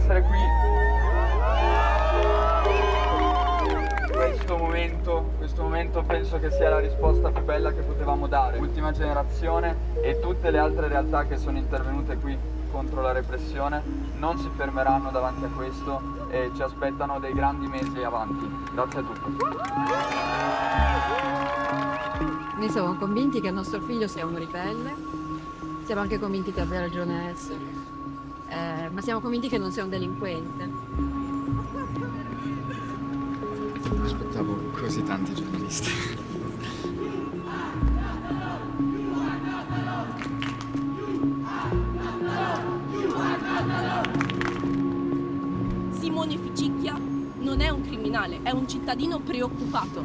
essere qui. Questo momento penso che sia la risposta più bella che potevamo dare. L'ultima generazione e tutte le altre realtà che sono intervenute qui contro la repressione non si fermeranno davanti a questo e ci aspettano dei grandi mesi avanti. Grazie a tutti. Noi siamo convinti che il nostro figlio sia un ribelle, siamo anche convinti che abbia ragione a essere, ma siamo convinti che non sia un delinquente. Aspettavo così tanti giornalisti. Simone Ficicchia non è un criminale, è un cittadino preoccupato.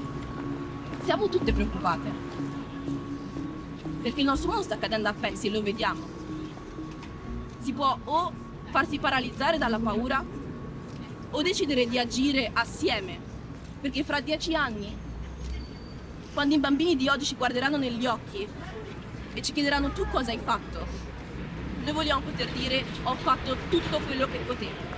Siamo tutte preoccupate. Perché il nostro mondo sta cadendo a pezzi, lo vediamo. Si può o farsi paralizzare dalla paura o decidere di agire assieme. Perché fra 10 anni, quando i bambini di oggi ci guarderanno negli occhi e ci chiederanno tu cosa hai fatto, noi vogliamo poter dire ho fatto tutto quello che potevo.